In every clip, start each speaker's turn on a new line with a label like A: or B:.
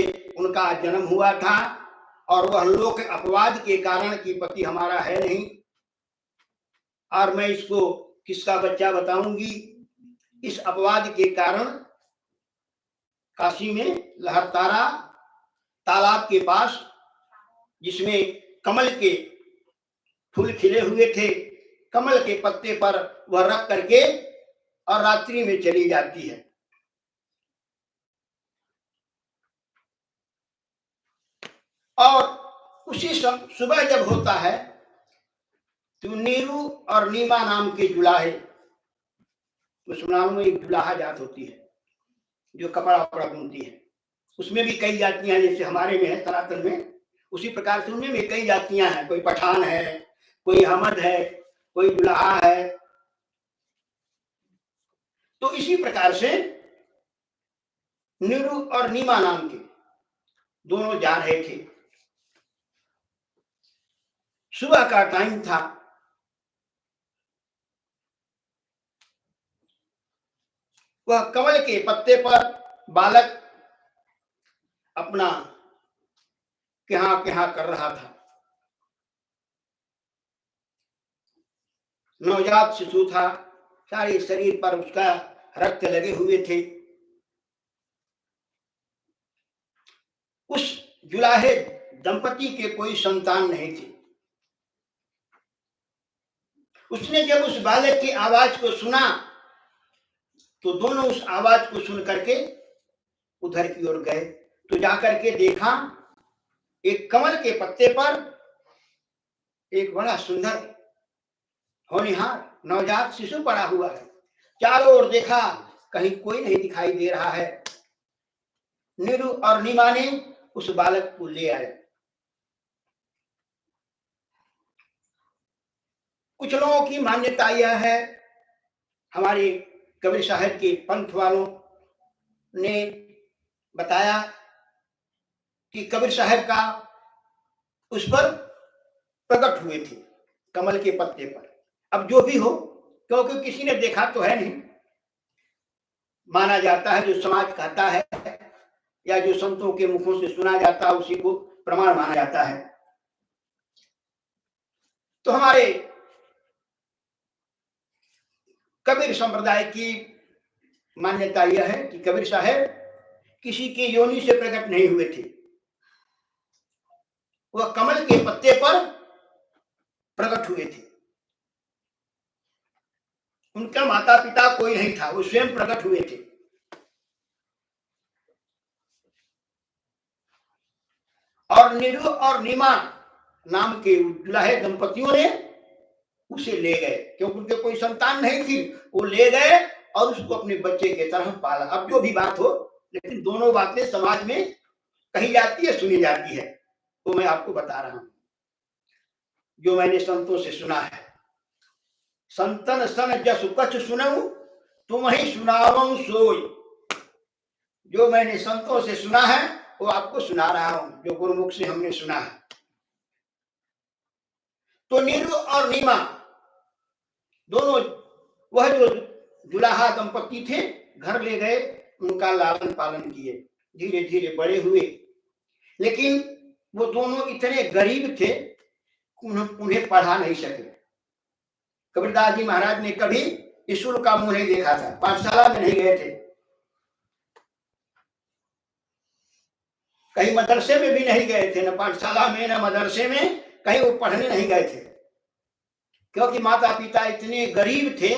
A: उनका जन्म हुआ था और वह लोक अपवाद के कारण कि पति हमारा है नहीं, और मैं इसको किसका बच्चा बताऊंगी। इस अपवाद के कारण काशी में लहरतारा तालाब के पास, जिसमें कमल के फूल खिले हुए थे, कमल के पत्ते पर वह रख करके और रात्रि में चली जाती है। और उसी सुबह जब होता है तो नीरू और नीमा नाम के जुलाहे, मुसलमानों में एक जुलाहा जात होती है जो कपड़ा वपड़ा बुनती है। उसमें भी कई जातियां, जैसे हमारे में है सनातन में, उसी प्रकार से उनमें भी कई जातियां हैं। कोई पठान है, कोई हमद है, कोई जुलाहा है। तो इसी प्रकार से नीरू और नीमा नाम के दोनों जा रहे थे। सुबह का टाइम था। वह कमल के पत्ते पर बालक अपना क्या कर रहा था। नवजात शिशु था, सारे शरीर पर उसका रक्त लगे हुए थे। उस जुलाहे दंपति के कोई संतान नहीं थी। उसने जब उस बालक की आवाज को सुना तो दोनों उस आवाज को सुन करके उधर की ओर गए। तो जाकर के देखा एक कमल के पत्ते पर एक बड़ा सुंदर होनहार नवजात शिशु पड़ा हुआ है। चारों ओर देखा, कहीं कोई नहीं दिखाई दे रहा है। नीरू और नीमा ने उस बालक को ले आए। कुछ लोगों की मान्यता यह है, हमारे कबीर साहब के पंथ वालों ने बताया कि कबीर साहब का उस पर प्रकट हुए थे कमल के पत्ते पर। अब जो भी हो, क्योंकि किसी ने देखा तो है नहीं, माना जाता है जो समाज कहता है या जो संतों के मुखों से सुना जाता है उसी को प्रमाण माना जाता है। तो हमारे कबीर संप्रदाय की मान्यता यह है कि कबीर साहब किसी के योनि से प्रकट नहीं हुए थे, वह कमल के पत्ते पर प्रकट हुए थे। उनका माता पिता कोई नहीं था, वो स्वयं प्रकट हुए थे। और नीरू और नीमा नाम के दुल्हे दंपतियों ने उसे ले गए, क्योंकि उनके कोई संतान नहीं थी। वो ले गए और उसको अपने बच्चे की तरह पाला। अब जो भी बात हो, लेकिन दोनों बातें समाज में कही जाती है, सुनी जाती है, तो मैं आपको बता रहा हूं जो मैंने संतों से सुना है। संतन सन जस कछ सुनऊ तुम ही सुनावं सोई। जो मैंने संतों से सुना है वो आपको सुना रहा हूं, जो गुरुमुख से हमने सुना है। तो नीरू और नीमा दोनों, वह जो दुल्हा दंपति थे, घर ले गए, उनका लालन पालन किए, धीरे धीरे बड़े हुए। लेकिन वो दोनों इतने गरीब थे, उन्हें पढ़ा नहीं सके। कबीरदास जी महाराज ने कभी स्कूल का मुंह नहीं देखा था, पाठशाला में नहीं गए थे, कहीं मदरसे में भी नहीं गए थे, न पाठशाला में न मदरसे में, कहीं वो पढ़ने नहीं गए थे, क्योंकि माता पिता इतने गरीब थे,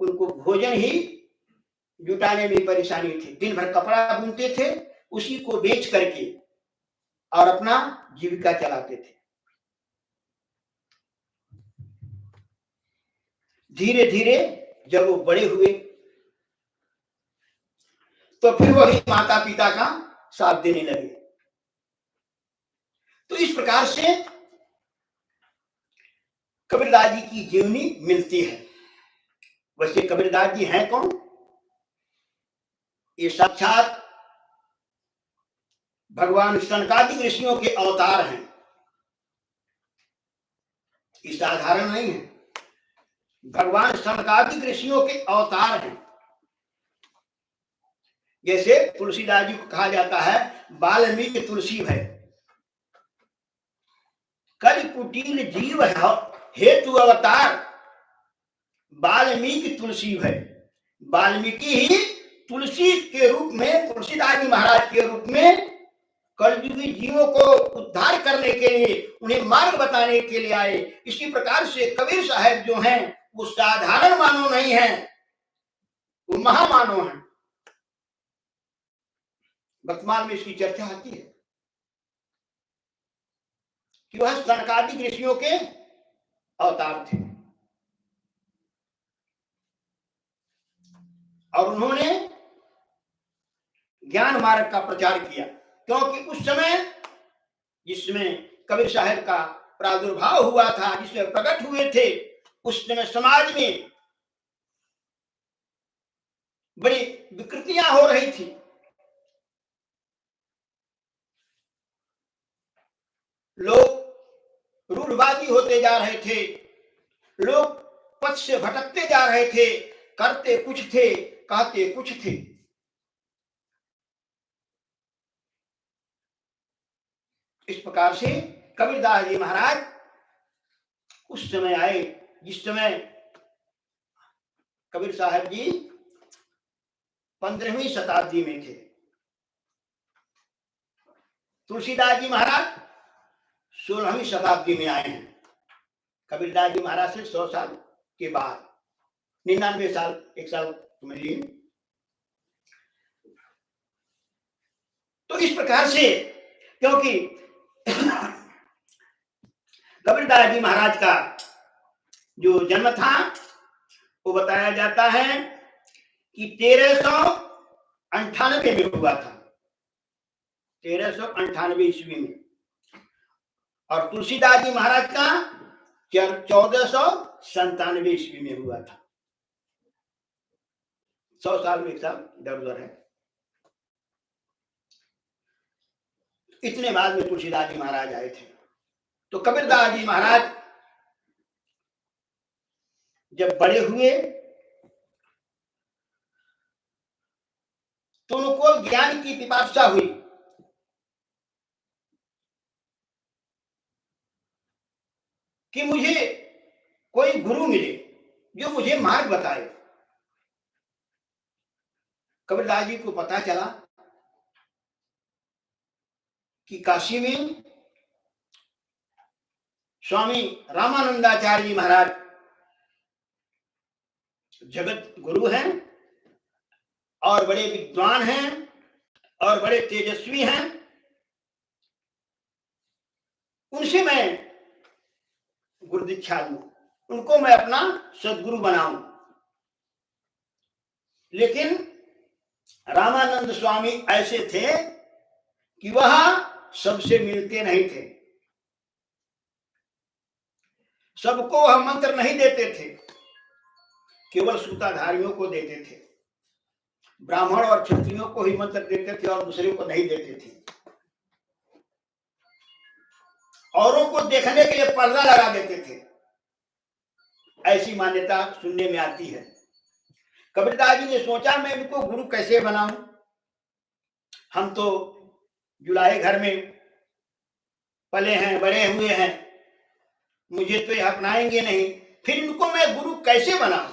A: उनको भोजन ही जुटाने में परेशानी थी। दिन भर कपड़ा बुनते थे, उसी को बेच करके और अपना जीविका चलाते थे। धीरे धीरे जब वो बड़े हुए तो फिर वही माता पिता का साथ देने लगे। तो इस प्रकार से कबीरदास जी की जीवनी मिलती है। वैसे कबीरदास जी हैं कौन? ये साक्षात भगवान सनकादिक ऋषियों के अवतार हैं। ये साधारण नहीं है, भगवान सनकादिक ऋषियों के अवतार हैं। जैसे तुलसीदास जी को कहा जाता है वाल्मीकि तुलसी भय, कल कुटिल जीव है हेतु अवतार, वाल्मीकि तुलसी भय। वाल्मीकि ही तुलसी के रूप में, तुलसीदास जी महाराज के रूप में कलयुगी जीवों को उद्धार करने के लिए, उन्हें मार्ग बताने के लिए आए। इसी प्रकार से कबीर साहब जो हैं वो साधारण मानव नहीं है, वो महामानव है। वर्तमान में इसकी चर्चा आती है कि वह सनकादिक ऋषियों के अवतार थे और उन्होंने ज्ञान मार्ग का प्रचार किया। क्योंकि उस समय जिसमें कबीर साहब का प्रादुर्भाव हुआ था, जिसमें प्रकट हुए थे, उस समय समाज में बड़ी विकृतियां हो रही थी। लोग रूढ़वादी होते जा रहे थे, लोग पथ से भटकते जा रहे थे, करते कुछ थे, कहते कुछ थे। इस प्रकार से कबीरदास जी महाराज उस समय आए जिस समय कबीर साहब जी 15वीं शताब्दी में थे। तुलसीदास जी महाराज 16वीं शताब्दी में आए हैं। कबीरदास जी महाराज से 100 साल के बाद, 99 साल, एक साल समझ लीजिए। तो इस प्रकार से, क्योंकि कबीरदास जी महाराज का जो जन्म था वो बताया जाता है कि 1398 में हुआ था, 1398 ईस्वी में। और तुलसीदास जी महाराज का 1497 ईस्वी में हुआ था। 100 साल में एक साल इधर उधर है। इतने बाद में तुलसीदास जी महाराज आए थे। तो कबीरदास जी महाराज जब बड़े हुए तो उनको ज्ञान की पिपासा हुई कि मुझे कोई गुरु मिले जो मुझे मार्ग बताए। कबीरदास जी को पता चला कि काशी में स्वामी रामानंदाचार्य जी महाराज जगत गुरु हैं और बड़े विद्वान हैं और बड़े तेजस्वी हैं। उनसे मैं गुरु दीक्षा लूं, उनको मैं अपना सदगुरु बनाऊं। लेकिन रामानंद स्वामी ऐसे थे कि वह सबसे मिलते नहीं थे, सबको वह मंत्र नहीं देते थे, केवल सूताधारियों को देते थे। ब्राह्मण और क्षत्रियों को ही मंत्र देते थे और दूसरे को नहीं देते थे। औरों को देखने के लिए पर्दा लगा देते थे, ऐसी मान्यता सुनने में आती है। कबीरदास जी ने सोचा मैं इनको गुरु कैसे बनाऊं, हम तो जुलाहे घर में पले हैं, बड़े हुए हैं, मुझे तो ये अपनाएंगे नहीं, फिर इनको मैं गुरु कैसे बनाऊं।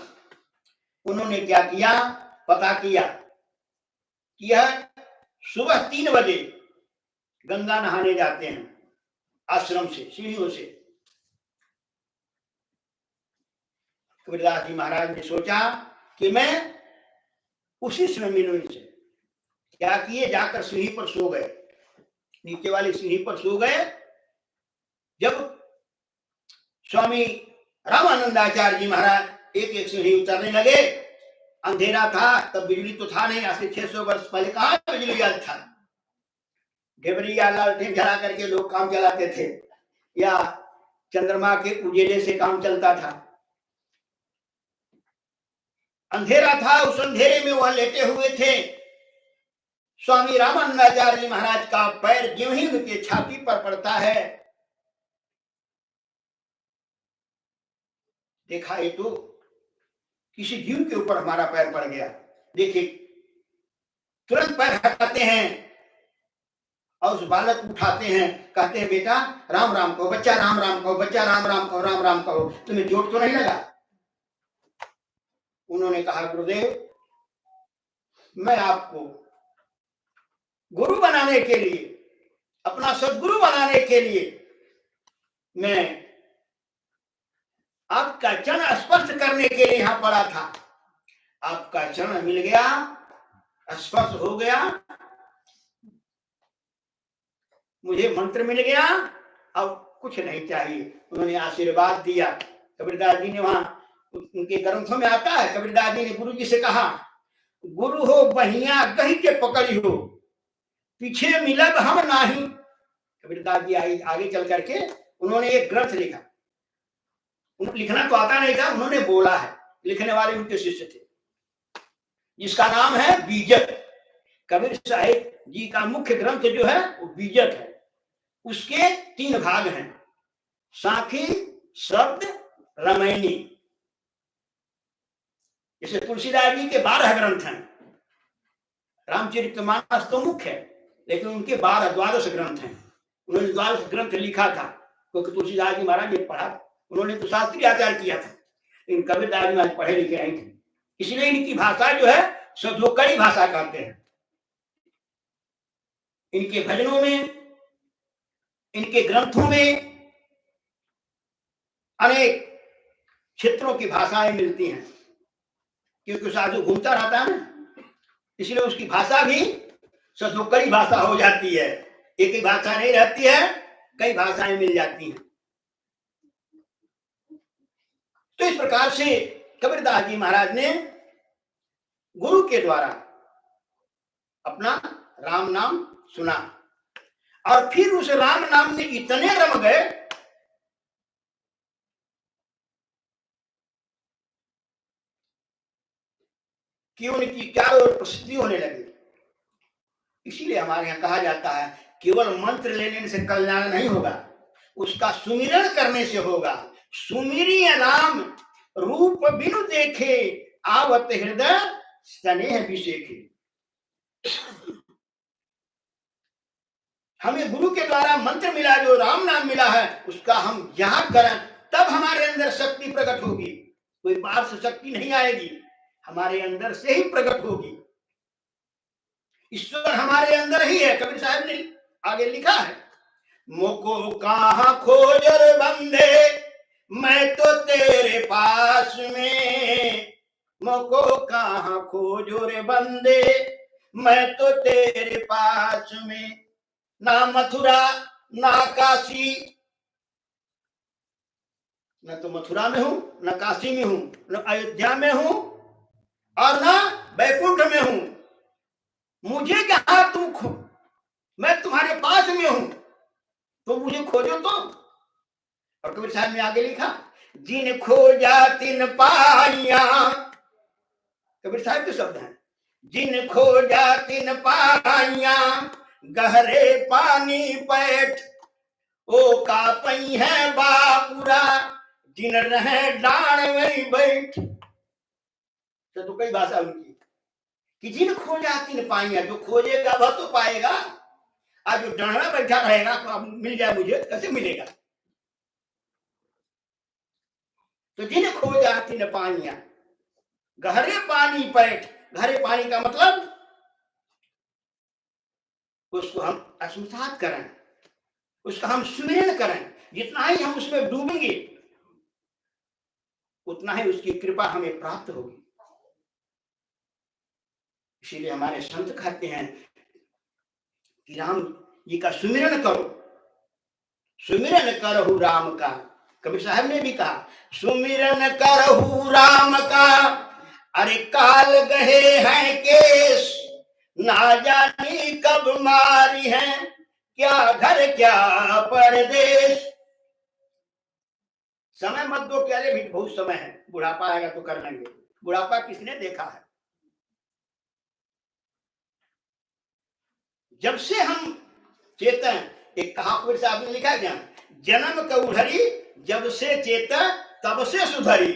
A: उन्होंने क्या किया, पता किया कि यह सुबह 3 बजे गंगा नहाने जाते हैं आश्रम से, सीढ़ियों से। कबीरदास जी महाराज ने सोचा कि मैं उसी समय मिलूं इनसे। क्या किए, जाकर सीढ़ी पर सो गए, नीचे वाली सीढ़ी पर सो गए। जब स्वामी रामानंदाचार्य जी महाराज एक एक सीढ़ी उतरने लगे, अंधेरा था, तब बिजली तो था नहीं, आज से 600 वर्ष पहले कहां बिजली याद था। ढेबरी या लालटेन जला करके लोग काम चलाते थे, या चंद्रमा के उजेले से काम चलता था। अंधेरा था, उस अंधेरे में वह लेटे हुए थे। स्वामी रामानंदाचार्य जी महाराज का पैर ज्यों ही उनके छाती पर पड़ता है, देखा ये तो किसी जीव के ऊपर हमारा पैर पड़ गया। देखिए तुरंत पैर हटाते हैं और उस बालक को उठाते हैं, कहते हैं बेटा राम राम कहो, बच्चा राम राम कहो, बच्चा राम राम कहो, राम राम कहो, तुम्हें चोट तो नहीं लगा? उन्होंने कहा गुरुदेव, मैं आपको गुरु बनाने के लिए, अपना सदगुरु बनाने के लिए मैं आपका चरण स्पर्श करने के लिए यहां पड़ा था। आपका चरण मिल गया, स्पर्श हो गया, मुझे मंत्र मिल गया, अब कुछ नहीं चाहिए। उन्होंने आशीर्वाद दिया। कबीरदास जी ने वहां उनके ग्रंथों में आता है, कबीरदास जी ने गुरु जी से कहा, गुरु हो बहिया कहीं के पकड़ी हो, पीछे मिलब हम नहीं। कबीरदास जी आगे चल करके उन्होंने एक ग्रंथ लिखा। उनको लिखना तो आता नहीं था, उन्होंने बोला है, लिखने वाले उनके शिष्य थे, जिसका नाम है बीजक। कबीर साहिब जी का मुख्य ग्रंथ जो है वो बीजक है। उसके 3 भाग हैं, साखी, शब्द, रामायणी। जैसे तुलसीदास जी के 12 ग्रंथ हैं, रामचरितमानस तो मुख्य है, लेकिन उनके 12 ग्रंथ हैं। उन्होंने 12 ग्रंथ लिखा था, क्योंकि तुलसीदास जी महाराज ने पढ़ा, उन्होंने तो शास्त्रीय आचार किया था, लेकिन कबीरदास जी महाराज पढ़े लिखे नहीं थे, इसलिए इनकी भाषा जो है सधोकड़ी भाषा कहते हैं। इनके भजनों में, इनके ग्रंथों में अनेक क्षेत्रों की भाषाएं मिलती हैं, क्योंकि साधु घूमता रहता है ना, इसलिए उसकी भाषा भी सधोकड़ी भाषा हो जाती है। एक ही भाषा नहीं रहती है, कई भाषाएं मिल जाती हैं। तो इस प्रकार से कबीरदास जी महाराज ने गुरु के द्वारा अपना राम नाम सुना, और फिर उस राम नाम में इतने रम गए कि उनकी चारों ओर प्रसिद्धि होने लगी। इसीलिए हमारे यहाँ कहा जाता है, केवल मंत्र लेने से कल्याण नहीं होगा, उसका सुमिरन करने से होगा। सुमिरी राम रूप बिनु देखे, आवत हृदय स्नेह विशेखे। हमें गुरु के द्वारा मंत्र मिला, जो राम नाम मिला है, उसका हम जहां करें तब हमारे अंदर शक्ति प्रकट होगी। कोई बाहर से शक्ति नहीं आएगी, हमारे अंदर से ही प्रकट होगी। ईश्वर हमारे अंदर ही है। कबीर साहब ने आगे लिखा है, मोको कहां खोजर बंदे, मैं तो तेरे पास में। मोको कहां खोजो रे बंदे, मैं तो तेरे पास में। ना मथुरा ना काशी, न तो मथुरा में हूं, न काशी में हूं, न अयोध्या में हूं, और न बैकुंठ में हूं। मुझे जहां तुम खो, मैं तुम्हारे पास में हूं, तो मुझे खोजो तो। और कबीर साहब ने आगे लिखा, जिन खोजा तिन पाइया। कबीर साहब के शब्द हैं, जिन खोजा तिन पाइया, गहरे पानी पैठ, ओ का पई है बापुरा, जिन रहे डाण में बैठ। तो कई भाषा उनकी, कि जिन खोजा तिन पाइया, जो खोजेगा वह तो पाएगा, आज जो डाणा बैठा रहेगा तो अब मिल जाए मुझे, कैसे मिलेगा? तो जिन खोजा तिन पाइया, गहरे पानी पैठ। गहरे पानी का मतलब उसको हम आत्मसात करें, उसका हम सुमिरन करें। जितना ही हम उसमें डूबेंगे, उतना ही उसकी कृपा हमें प्राप्त होगी। इसीलिए हमारे संत कहते हैं कि राम जी का सुमिरन करो, सुमिरन करहु राम का। कबीर साहब ने भी कहा, सुमिरन करहु राम का, अरे काल गहे हैं केस, ना जानी कब मारी है, क्या घर क्या परदेश। समय मत दो, क्या भी बहुत समय है, बुढ़ापा आएगा तो कर लेंगे। बुढ़ापा किसने देखा है? जब से हम चेतन, एक कहावत साहब ने लिखा है क्या, जन्म का उधरी, जब से चेतन तब से सुधरी।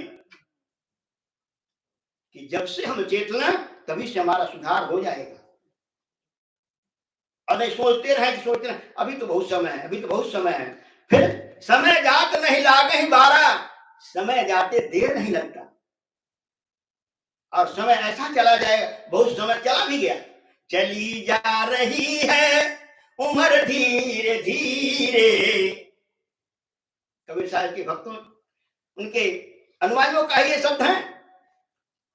A: कि जब से हम चेतना, तभी से हमारा सुधार हो जाएगा। और नहीं सोचते रहे कि सोचते रहे अभी तो बहुत समय है, अभी तो बहुत समय है। फिर समय जात नहीं लागे ही बारा, समय जाते देर नहीं लगता। और समय ऐसा चला जाएगा, बहुत समय चला भी गया। चली जा रही है उम्र धीरे धीरे, कबीर साहब के भक्तों उनके अनुयायियों का ये शब्द है।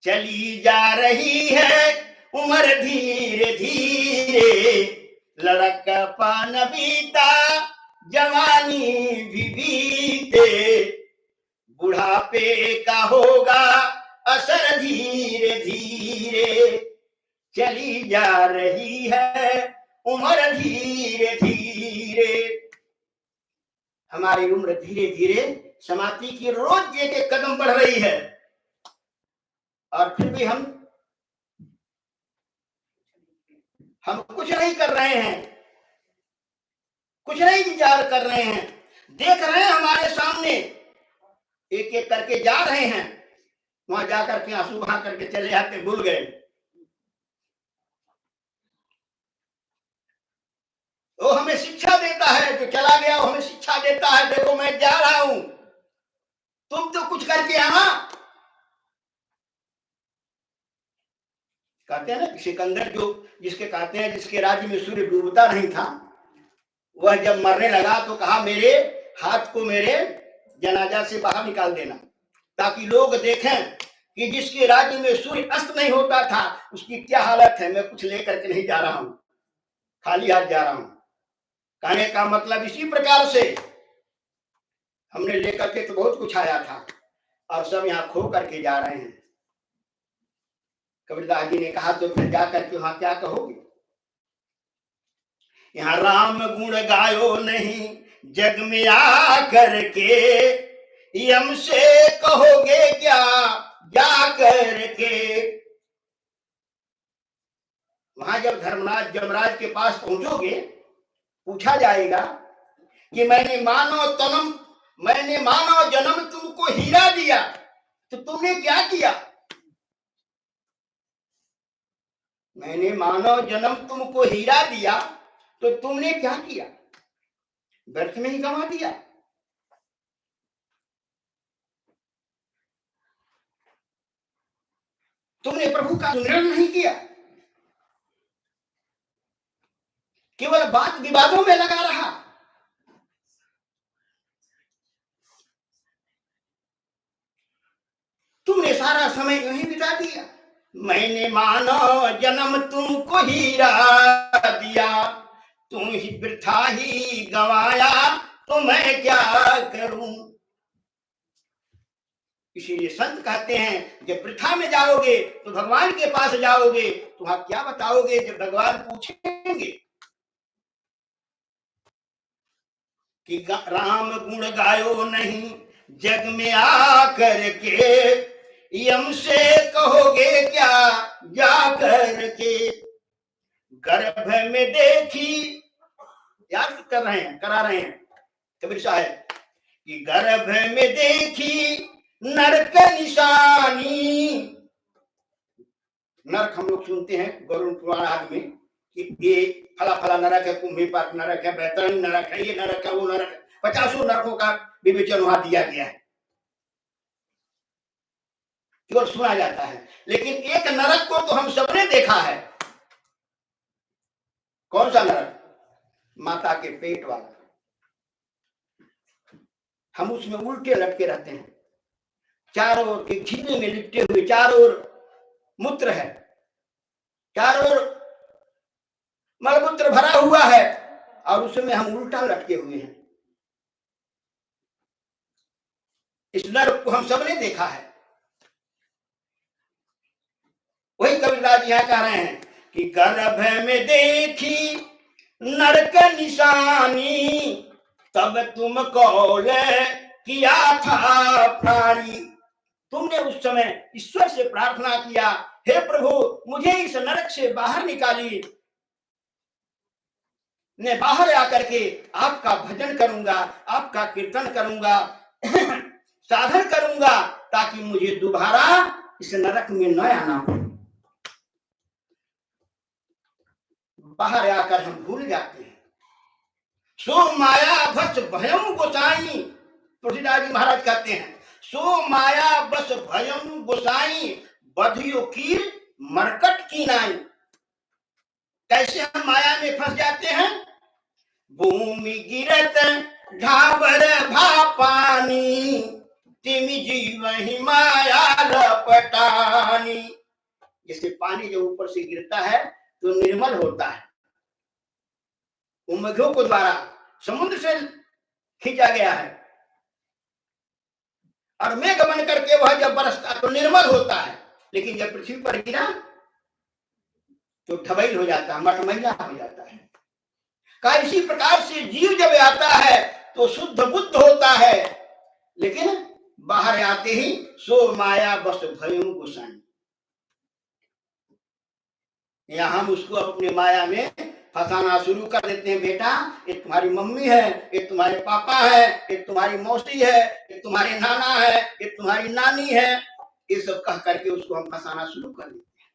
A: चली जा रही है उम्र धीरे धीरे, लड़कपन बीता जवानी भी बीते, बुढ़ापे का होगा असर धीरे धीरे। चली जा रही है उम्र धीरे धीरे, हमारी उम्र धीरे धीरे समाप्ति की रोज एक एक कदम बढ़ रही है। और फिर भी हम कुछ नहीं कर रहे हैं, कुछ नहीं विचार कर रहे हैं। देख रहे हैं हमारे सामने एक एक करके जा रहे हैं, वहां जाकर के आंसू बहा करके चले आते, भूल गए। वो हमें शिक्षा देता है, जो चला गया वो हमें शिक्षा देता है, देखो मैं जा रहा हूं, तुम तो कुछ करके आना। कहते हैं ना सिकंदर, जो जिसके कहते हैं जिसके राज्य में सूर्य डूबता नहीं था, वह जब मरने लगा तो कहा मेरे हाथ को मेरे जनाजा से बाहर निकाल देना, ताकि लोग देखें कि जिसके राज्य में सूर्य अस्त नहीं होता था उसकी क्या हालत है। मैं कुछ लेकर के नहीं जा रहा हूं, खाली हाथ जा रहा हूं। कहने का मतलब इसी प्रकार से हमने लेकर के तो बहुत कुछ आया था और सब यहाँ खो करके जा रहे हैं। कबीरदास जी ने कहा तो फिर जाकर के वहां क्या कहोगे? यहाँ राम गुण गायो नहीं जग में आ करके, यम से कहोगे क्या जा करके। वहां जब धर्मराज यमराज के पास पहुंचोगे, पूछा जाएगा कि मैंने मानव जन्म तुमको हीरा दिया, तो तुमने क्या किया? मैंने मानव जन्म तुमको हीरा दिया तो तुमने क्या किया? व्यर्थ में ही गंवा दिया। तुमने प्रभु का सुमिरन नहीं किया, केवल बात विवादों में लगा रहा। तुमने सारा समय यहीं बिता दिया। मैंने मानव जन्म तुमको हीरा दिया, तुम ही वृथा ही गंवाया, तो मैं क्या करूं। इसीलिए संत कहते हैं जब वृथा में जाओगे तो भगवान के पास जाओगे, तो आप क्या बताओगे जब भगवान पूछेंगे कि राम गुण गायो नहीं जग में आकर के, यम से कहोगे क्या जा करके। गर्भ में देखी, याद करा रहे हैं कबीर साहब कि गर्भ में देखी नरक निशानी। नरक हम लोग सुनते हैं गरुड़ पुराण आदि में कि ये फला फला नरक है, कुंभी पाक नरक है, बैतरणी नरक है, ये नरक है, वो नरक है। 50 नरकों का विवेचन वहां दिया गया है, केवल सुना जाता है। लेकिन एक नरक को तो हम सबने देखा है। कौन सा नरक? माता के पेट वाला। हम उसमें उल्टे लटके रहते हैं, चारों ओर के झीले में लिपटे हुए, चारों ओर मूत्र है, चारों ओर मलमूत्र भरा हुआ है और उसमें हम उल्टा लटके हुए हैं। इस नरक को हम सबने देखा है। वही कबीरदास यहां कह रहे हैं कि गर्भ में देखी नरक निशानी, तब तुम कौल किया था प्राणी। तुमने उस समय ईश्वर से प्रार्थना किया, हे प्रभु मुझे इस नरक से बाहर निकालिए, मैं बाहर आकर के आपका भजन करूंगा, आपका कीर्तन करूंगा, साधन करूंगा, ताकि मुझे दोबारा इस नरक में न आना हो। बाहर आकर हम भूल जाते हैं। सो माया बस भयम गोसाई, तुलसीदास जी महाराज कहते हैं, सो माया बस भयम गोसाई, बधियो कीर मरकट की नाई। कैसे हम माया में फंस जाते हैं? भूमि गिरत ढाबर भा पानी, तिमि जीव ही माया लपटानी। जैसे पानी जो ऊपर से गिरता है तो निर्मल होता है, वो मेघों को द्वारा समुद्र से खींचा गया है, और मेघ बन करके वह जब बरसता तो निर्मल होता है, लेकिन जब पृथ्वी पर गिरा तो ठबैल हो जाता है, मटमैला हो जाता है। का इसी प्रकार से जीव जब आता है तो शुद्ध बुद्ध होता है, लेकिन बाहर आते ही सो माया बस भयम गोसाई। यहां हम उसको अपने माया में फंसाना शुरू कर देते हैं। बेटा ये तुम्हारी मम्मी है, ये तुम्हारे पापा है, ये तुम्हारी मौसी है, ये तुम्हारे नाना है, ये तुम्हारी नानी है, ये सब कह करके उसको हम फंसाना शुरू कर देते हैं।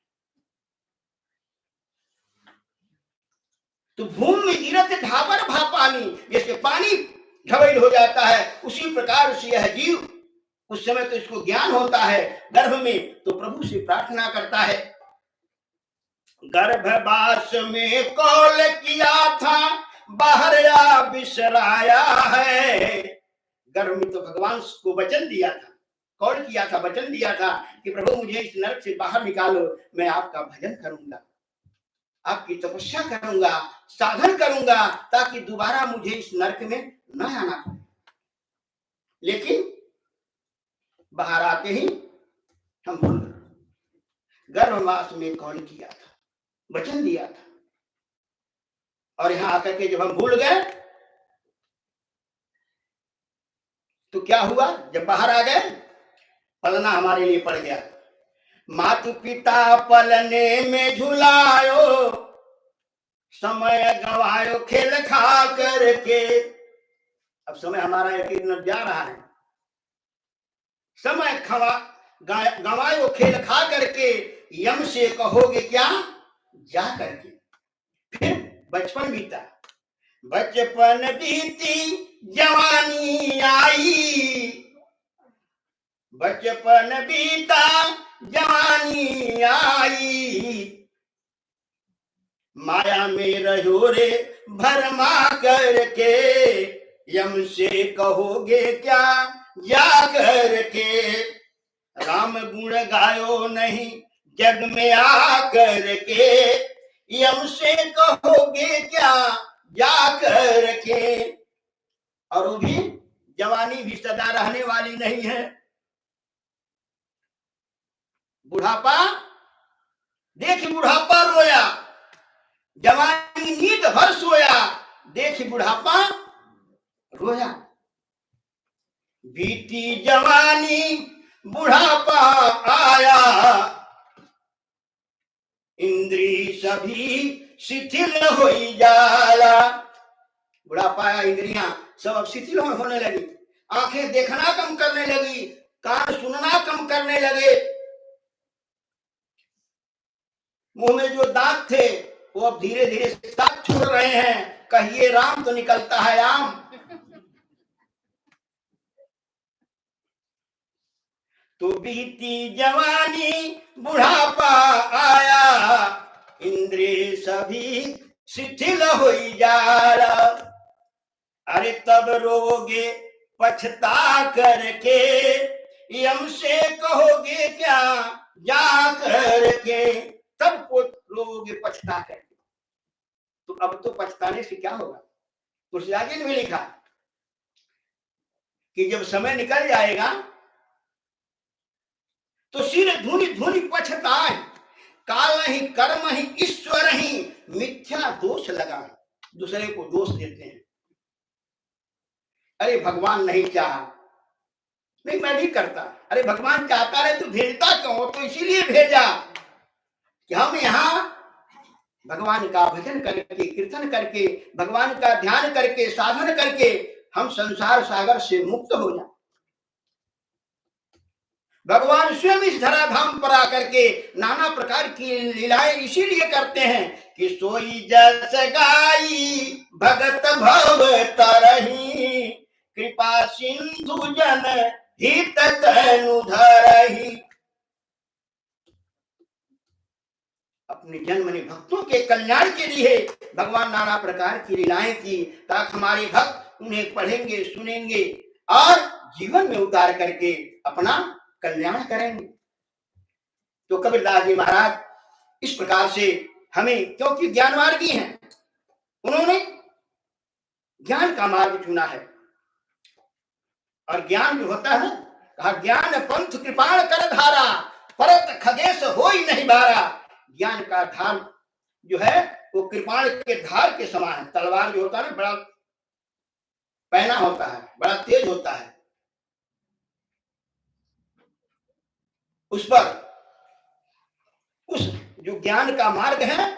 A: तो भूमि में गिरत ढाबर भा पानी, जैसे पानी ढबैल हो जाता है, उसी प्रकार से यह जीव उस समय तो इसको ज्ञान होता है गर्भ में, तो प्रभु से प्रार्थना करता है। गर्भवास में कौल किया था, बाहर आ बिसराया है। गर्भ में तो भगवान को वचन दिया था, कौल किया था, वचन दिया था कि प्रभु मुझे इस नरक से बाहर निकालो, मैं आपका भजन करूंगा, आपकी तपस्या करूंगा, साधन करूंगा, ताकि दोबारा मुझे इस नरक में न आना पड़े। लेकिन बाहर आते ही हम भूल गए। गर्भवास में कौल किया था, वचन दिया था, और यहां आकर के जब हम भूल गए तो क्या हुआ? जब बाहर आ गए पलना हमारे लिए पड़ गया। मातु पिता पलने में झुलायो, समय गवायो खेल खा करके। अब समय हमारा यकीन जा रहा है, समय गवायो खेल खा करके, यम से कहोगे क्या जा करके। फिर बचपन बीता, बचपन बीती जवानी आई, बचपन बीता जवानी आई, माया में रहो रे भरमा करके, यम से कहोगे क्या जा करके। राम गुण गायो नहीं जग में आकर के, यम से कहोगे क्या जा करके। और वो भी जवानी भी सदा रहने वाली नहीं है। बुढ़ापा देखी बुढ़ापा रोया, जवानी नींद भर सोया, देखी बुढ़ापा रोया। बीती जवानी बुढ़ापा आया, इंद्री सभी शिथिल हो जाला। बुढ़ापा आया, इंद्रियां सब शिथिल होने लगी, आंखें देखना कम करने लगी, कान सुनना कम करने लगे, मुंह में जो दांत थे वो अब धीरे धीरे साथ छोड़ रहे हैं। कहिए राम तो निकलता है आम। तो बीती जवानी बुढ़ापा आया, इंद्रिय सभी शिथिल हो जाला। अरे तब रोगे पछता करके, यम से कहोगे क्या जा करके। तब को रोगे पछता करके। तो अब तो पछताने से क्या होगा? तुलसीदास जी ने भी लिखा कि जब समय निकल जाएगा तो सिर धुनि धुनि पछताए, काल ही कर्म ही ईश्वर ही मिथ्या दोष लगा। दूसरे को दोष देते हैं, अरे भगवान नहीं चाहा, नहीं मैं भी करता, अरे भगवान चाहता है तो भेजता क्यों? तो इसीलिए भेजा कि हम यहाँ भगवान का भजन करके, कीर्तन करके, भगवान का ध्यान करके, साधन करके हम संसार सागर से मुक्त हो जाए। भगवान स्वयं इस धराधाम पर आकर के नाना प्रकार की लीलाएं इसीलिए करते हैं कि सोई जस गाई भगत भव तरही, कृपा सिंधु जन हित तनु धरही। अपने जन्मनि भक्तों के कल्याण के लिए भगवान नाना प्रकार की लीलाएं की, ताकि हमारे भक्त उन्हें पढ़ेंगे, सुनेंगे और जीवन में उतार करके अपना कल्याण करेंगे। तो कबीरदास जी महाराज इस प्रकार से हमें, क्योंकि ज्ञान मार्गी हैं, उन्होंने ज्ञान का मार्ग चुना है। और ज्ञान जो होता है, कहा ज्ञान पंथ कृपाण कर धारा, परत खगेश होई नहीं बारा। ज्ञान का धार जो है वो कृपाण के धार के समान है। तलवार जो होता है ना, बड़ा पैना होता है, बड़ा तेज होता है, उस पर उस जो ज्ञान का मार्ग है,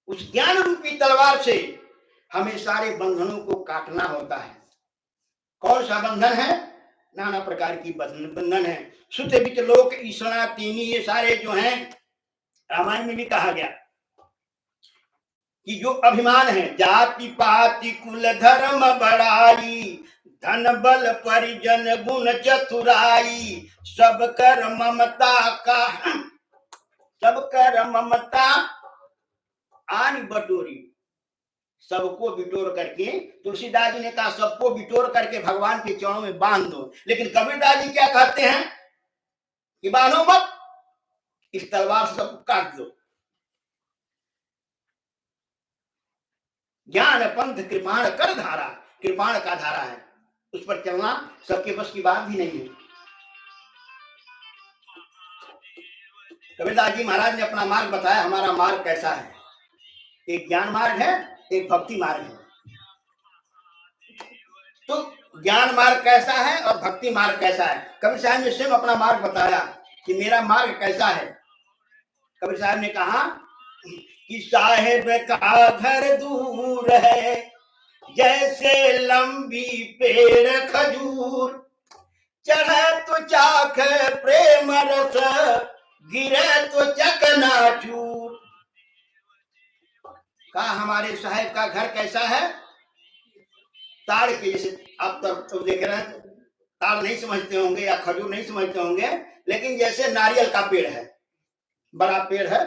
A: उस ज्ञान रूपी तलवार से हमें सारे बंधनों को काटना होता है। कौन सा बंधन है? नाना प्रकार की बंधन है। सुत वित लोक ईसणा तीनी, ये सारे जो हैं रामायण में भी कहा गया कि जो अभिमान है, जाति पाति कुल धर्म बड़ाई, धन बल परिजन गुण चतुराई, सब कर ममता का, सब कर ममता आन बटोरी। सबको बिटोर करके, तुलसीदास जी ने कहा सबको बिटोर करके भगवान के चरणों में बांध दो। लेकिन कबीरदास जी क्या कहते हैं कि बांधो मत, इस तलवार से सबको काट दो। ज्ञान पंथ कृपाण कर धारा, कृपाण का धारा है, उस पर चलना सबके बस की बात भी नहीं है। कबीरदास जी महाराज ने अपना मार्ग बताया। हमारा मार्ग कैसा है? एक ज्ञान मार्ग है, एक भक्ति मार्ग है। तो ज्ञान मार्ग कैसा है और भक्ति मार्ग कैसा है? कबीर साहब ने स्वयं अपना मार्ग बताया कि मेरा मार्ग कैसा है। कबीर साहब ने कहा कि साहेब का घर दूर है, जैसे लंबी पेड़ खजूर, चढ़े तो चाख प्रेम रस, गिरे तो चकनाचूर। कहा हमारे साहेब का घर कैसा है? ताड़ के जैसे। आप तो देख रहे हैं, ताड़ नहीं समझते होंगे या खजूर नहीं समझते होंगे, लेकिन जैसे नारियल का पेड़ है, बड़ा पेड़ है,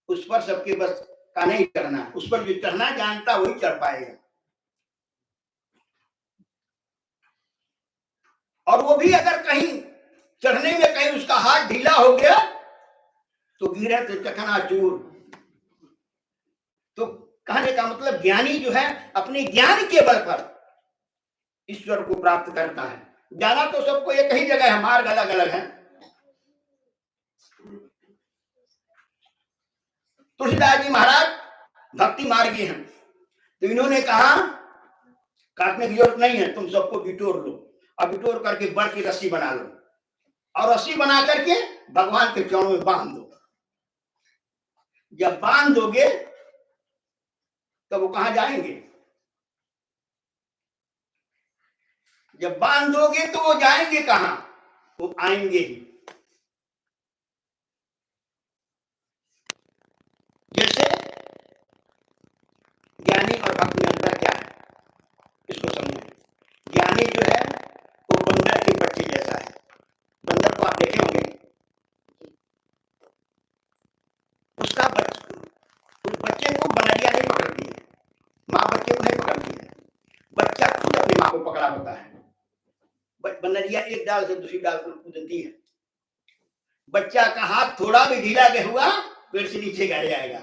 A: उस पर सबके बस का नहीं चढ़ना। उस पर जो चढ़ना जानता वही चढ़ पाएगा। और वो भी अगर कहीं चढ़ने में कहीं उसका हाथ ढीला हो गया तो गिरे तो चकनाचूर। तो कहने का मतलब ज्ञानी जो है अपने ज्ञान के बल पर ईश्वर को प्राप्त करता है। जाना तो सबको एक ही जगह है, मार्ग अलग अलग है। तुलसीदास जी महाराज भक्ति मार्गी हैं, तो इन्होंने कहा काटने की जरूरत नहीं है, तुम सबको बिटोर लो और बिटोर करके बड़ की रस्सी बना लो और रस्सी बना करके भगवान के चरणों में बांध दो। जब बांध दोगे तो वो कहां जाएंगे? जब बांध दोगे तो वो जाएंगे कहां? वो आएंगे ही। जैसे ज्ञानी और भक्त में अंतर क्या है इसको समझें। ज्ञानी जो है वो बंदर के बच्चे जैसा है। बंदर को आप देखे होंगे, उसका उस बच्चे को बनरिया नहीं पकड़ती है, माँ बच्चे को नहीं पकड़ती है, बच्चा खुद अपनी माँ को पकड़ा होता है। बनरिया एक डाल से दूसरी डाल पर कूदती है, बच्चा का हाथ थोड़ा भी ढीला हुआ पेड़ से नीचे गिर जाएगा,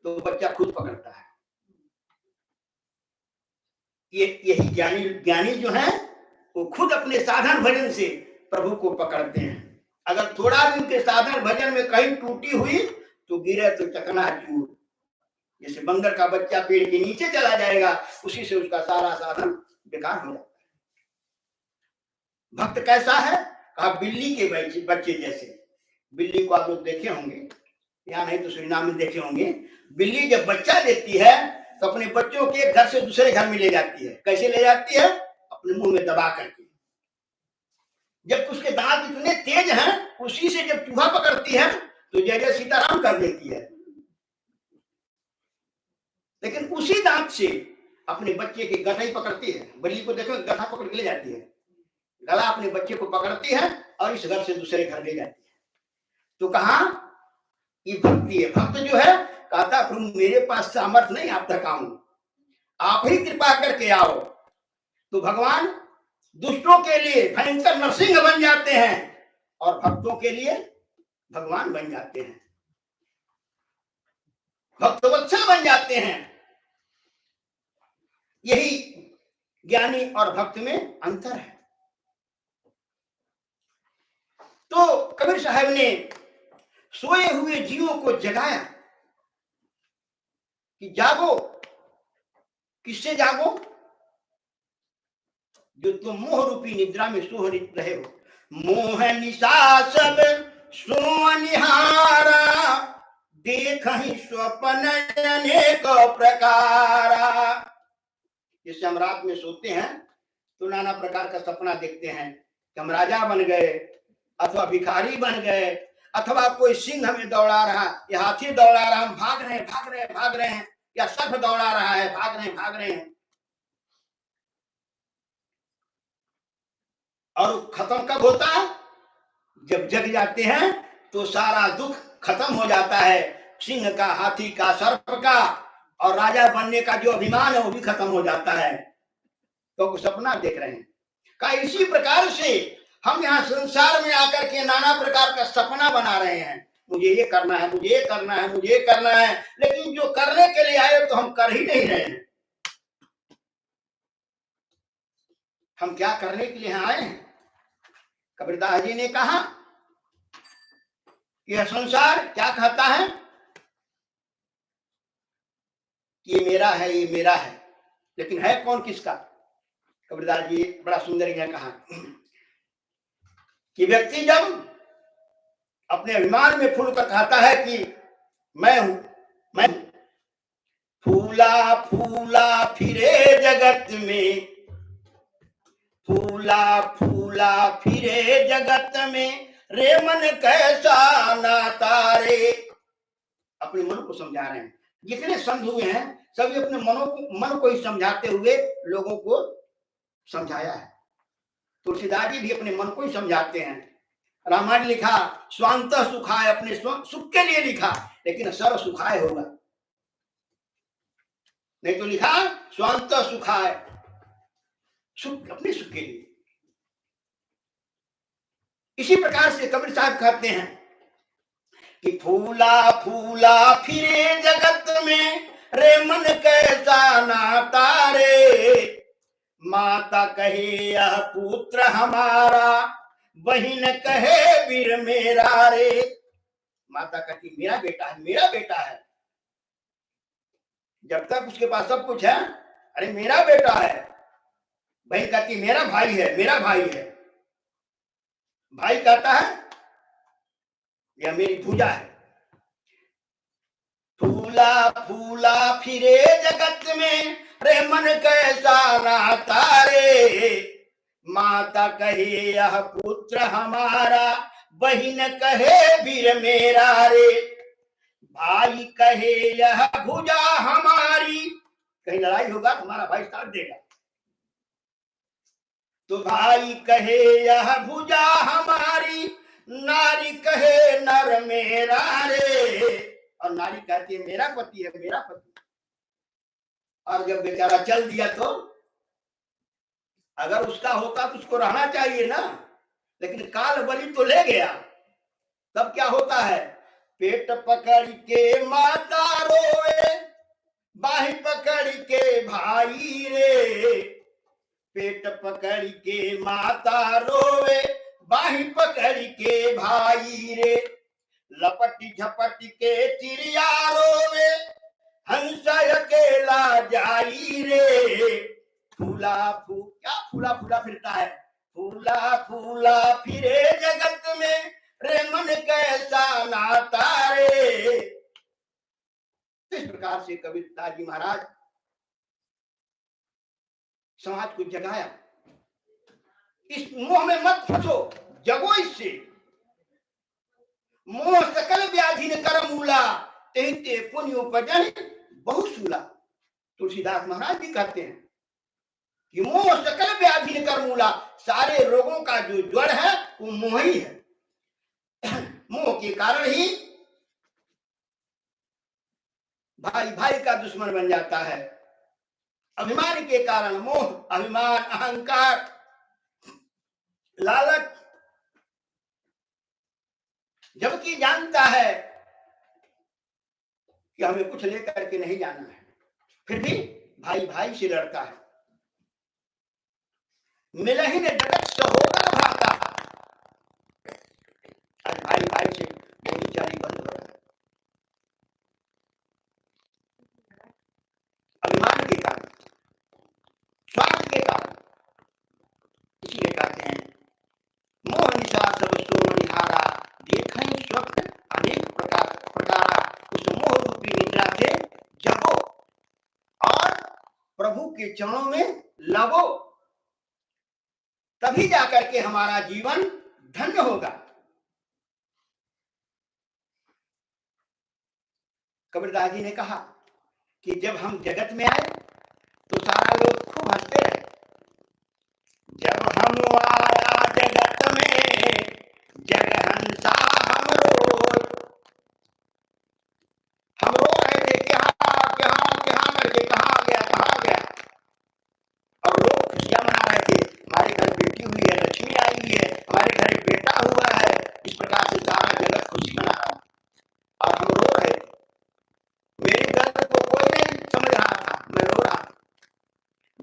A: तो बच्चा खुद पकड़ता है। यही ज्ञानी जो है वो खुद अपने साधन भजन से प्रभु को पकड़ते हैं। अगर थोड़ा भी उनके साधन भजन में कहीं टूटी हुई तो गिरे तो चकनाचूर। जैसे बंदर का बच्चा पेड़ के नीचे चला जाएगा, उसी से उसका सारा साधन बेकार हो जाता है। भक्त कैसा है? कहा बिल्ली के बच्चे जैसे। बिल्ली को आप लोग देखे होंगे, या नहीं तो सुरीनाम में देखे होंगे। बिल्ली जब बच्चा देती है तो अपने बच्चों के एक घर से दूसरे घर में ले जाती है। कैसे ले जाती है? अपने मुंह में दबा करके। जब उसके दांत इतने तेज हैं, उसी से जब चूहा पकड़ती है तो जय जय सीताराम कर देती है, लेकिन उसी दांत से अपने बच्चे की गठाई पकड़ती है। बल्ली को देखो, गठा पकड़ के ले जाती है, गला अपने बच्चे को पकड़ती है और इस घर से दूसरे घर ले जाती है। तो कहा ये भक्ति है। भक्त जो है कहता प्रभु मेरे पास सामर्थ्य नहीं आप तक आऊं, आप ही कृपा करके आओ। तो भगवान दुष्टों के लिए भयंकर नरसिंह बन जाते हैं और भक्तों के लिए भगवान बन जाते हैं, भक्तवत्सल बन जाते हैं। यही ज्ञानी और भक्त में अंतर है। तो कबीर साहब ने सोए हुए जीवों को जगाया कि जागो। किससे जागो? जो तुम मोह रूपी निद्रा में सो रहे हो। मोह निशा सब सो निहारा, देख ही स्वप्न अनेक प्रकारा। जैसे हम रात में सोते हैं तो नाना प्रकार का सपना देखते हैं कि हम राजा बन गए, अथवा भिखारी बन गए, अथवा कोई सिंह हमें दौड़ा रहा, या हाथी दौड़ा रहा, हम भाग रहे हैं भाग रहे हैं भाग रहे हैं, या सर्प दौड़ा रहा है, भाग रहे हैं भाग रहे हैं। और खत्म कब होता है? जब जग जाते हैं तो सारा दुख खत्म हो जाता है, सिंह का, हाथी का, सर्प का, और राजा बनने का जो अभिमान है वो भी खत्म हो जाता है। तो सपना देख रहे हैं का इसी प्रकार से हम यहाँ संसार में आकर के नाना प्रकार का सपना बना रहे हैं, मुझे ये करना है, मुझे ये करना है, मुझे ये करना है, लेकिन जो करने के लिए आए तो हम कर ही नहीं रहे हैं। हम क्या करने के लिए आए हैं? कबीरदास जी ने कहा कि यह संसार क्या कहता है कि ये मेरा है, ये मेरा है, लेकिन है कौन किसका? कबीरदास जी बड़ा सुंदर यह कहा कि व्यक्ति जब अपने अभिमान में फूल कर कहता है कि मैं हूं, मैं हूं, फूला फूला फिरे जगत में, फूला फूला फिरे जगत में, रे मन कैसा नाता रे। अपने मन को समझा रहे हैं। जितने संत हुए हैं सभी अपने मन को ही समझाते हुए लोगों को समझाया है। तुलसीदास जी भी अपने मन को ही समझाते हैं। रामायण लिखा स्वांत सुखाय, अपने सुख के लिए लिखा, लेकिन सर्व सुखाय होगा, नहीं तो लिखा स्वांत सुखाय, सुख अपने सुख के लिए। इसी प्रकार से कबीर साहब कहते हैं कि फूला फूला फिरे जगत में, रे मन कैसा नाता रे। माता कहे यह पुत्र हमारा, बहन कहे वीर मेरा रे। माता कहती मेरा बेटा है, मेरा बेटा है। जब तक उसके पास सब कुछ है, अरे मेरा बेटा है। बहन कहती मेरा भाई है, मेरा भाई है। भाई कहता है यह मेरी भुजा है। फूला फूला फिरे जगत में, रे मन कैसा नाता रे। माता कहे यह पुत्र हमारा, बहन कहे वीर मेरा रे। भाई कहे यह भुजा हमारी, कहीं लड़ाई होगा तुम्हारा भाई साथ देगा। तो भाई कहे यह भुजा हमारी, नारी कहे नर मेरा रे। और नारी कहती है मेरा पति है, मेरा पति। और जब बेचारा चल दिया तो अगर उसका होता तो उसको रहना चाहिए ना, लेकिन काल बलि तो ले गया। तब क्या होता है? पेट पकड़ के माता रोए, बाही पकड़ के भाई रे। पेट पकड़ के माता रोए, बाही पकड़ के भाई रे। लपटी झपटी के चिड़िया रोवे, हंस अकेला जाई रे। फूला क्या फूला फूला फिरता है? फूला फूला फिरे जगत में, रे मन कैसा नाता रे। इस प्रकार से कबीरदास जी महाराज समाज को जगाया। इस मोह में मत फंसो, जगो इससे। मोह सकल व्याधि ने कर मूला, ते पुण्य उपजन बहुत सूला। तुलसीदास महाराज भी कहते हैं कि मोह सकल व्याधि ने कर मूला, सारे रोगों का जो जड़ है वो मोह ही है। मोह के कारण ही भाई भाई का दुश्मन बन जाता है। अभिमान के कारण मोह, अभिमान, अहंकार, लालच, जबकि जानता है कि हमें कुछ लेकर के नहीं जाना है, फिर भी भाई भाई से लड़ता है। मिलहि ने जगत सहोदर भाता, आज भाई भाई से बोली चाली बंद हो रहा है, अभिमान के कारण, स्वार्थ के कारण। इसलिए कहते हैं मोह निशा सब सो निहारा, देखें स्वप्न अनेक प्रकारा। उस मोह रूपी निद्रा से जगो और प्रभु के चरणों में लगो, तभी जाकर के हमारा जीवन धन्य होगा। कबीरदास जी ने कहा कि जब हम जगत में आए तो सारा लोग खूब हंसते रहे। जब हम आया जगत में, जग हंसा हम रो रहे थे, क्या क्या क्या करके, कहा गया। और लोग खुशियां मना रहे थे, हमारे घर बेटी हुई है, लक्ष्मी आई हुई है, हमारे घर बेटा हुआ है। इस प्रकार से सारा जगत खुशी मना रहा और हम रो रहे थे। मेरे दर्द को कोई नहीं समझ रहा था, मैं रो रहा।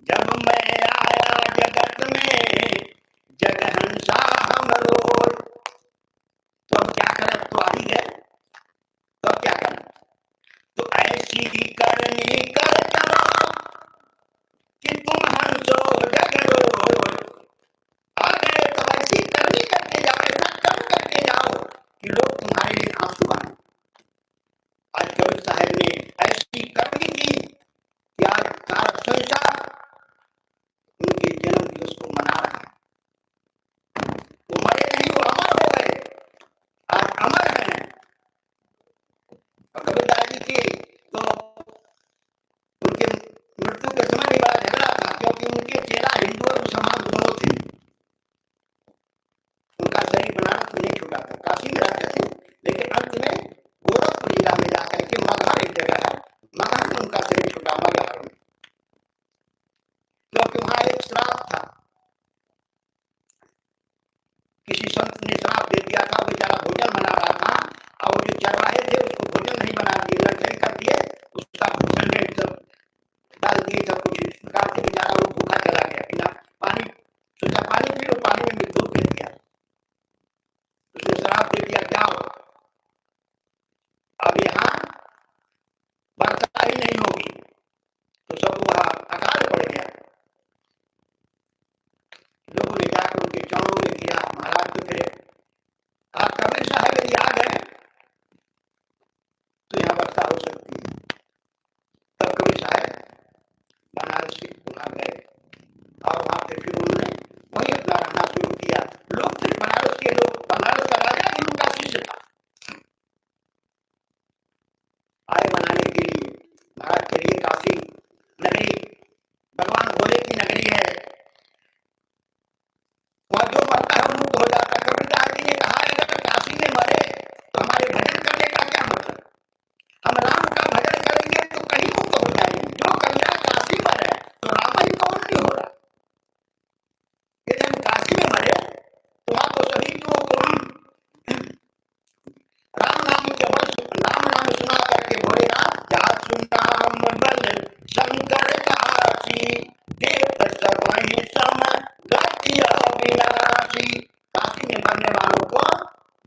A: जब मैं आया जगत में, जग हंसा हम रोए। तो अब क्या करें, तो आ ही गए, तो अब क्या करें। तो ऐसी ही करनी कर चलो कि तुम हंसो जग रोए। आ गए तो ऐसी करनी करके जाओ, ऐसा कर्म करके जाओ कि लोग तुम्हारे लिए आंसू बहाएं। आज कबीर साहब ने ऐसी करनी की कि आज सारा संसार उनके जन्म दिवस को मना रहा है। वो मरे नहीं, वो अमर हो गए, आज अमर हैं। और कबीरदास जी के तो उनके मृत्यु के समय भी बड़ा झगड़ा था, क्योंकि उनके चेला हिंदू और मुसलमान दोनों थे। उनका शरीर बनारस में नहीं छूटा था, काशी में रहते थे, लेकिन अंत में गोरखपुर जिला में जाकर के मगहर एक जगह है, मगहर में उनका शरीर छूटा, मगहर में। क्योंकि वहां एक श्राप था, किसी संत ने श्राप दे दिया था, बेचारा भोजन बना रहा था और वो जो चरवाहे थे उसको भोजन नहीं बना दिए, लड़के कर दिए, उसका भोजन में सब डाल दिए, सब कुछ इस प्रकार से बेचारा वो भूखा चला गया। बिना पानी, सोचा पानी पी लो, पानी में मृत्यु कर दिया। उसने श्राप दे दिया, जाओ अब यहाँ वर्षा ही नहीं होगी। तो सब वहां अकाल पड़ गया। लोगों ने जाकर उनके चरणों में गिरा, महाराज तो फिर कहा कबीर साहब यदि आ गए तो यहाँ वर्षा हो सकती है। तब कबीर साहब बनारस से वहां गए और वहां पे फिर उन्होंने वही अपना रहना शुरू किया। लोग फिर बनारस के लोग, बनारस का राजा भी उनका शिष्य था, आय बनाने के लिए। महाराज चलिए, काशी नगरी भगवान भोले की नगरी है, वहां जो मरता है मुक्त हो जाता है। कबीरदास जी ने कहा अगर काशी में मरे तो हमारे भजन करने का क्या मतलब, हम राम का भजन करेंगे तो कहीं मुक्त हो जाएंगे। जो कबीरा काशी मरे तो राम ही कौन नहीं हो रहा। यदि हम काशी में मरे तो वहां तो सभी को राम नाम के राम नाम सुना करके भोलेनाथ, जहाँ सुनता हम बल शंकर काशी, देव सब वहीं सम गति अविनाशी। काशी में मरने वालों को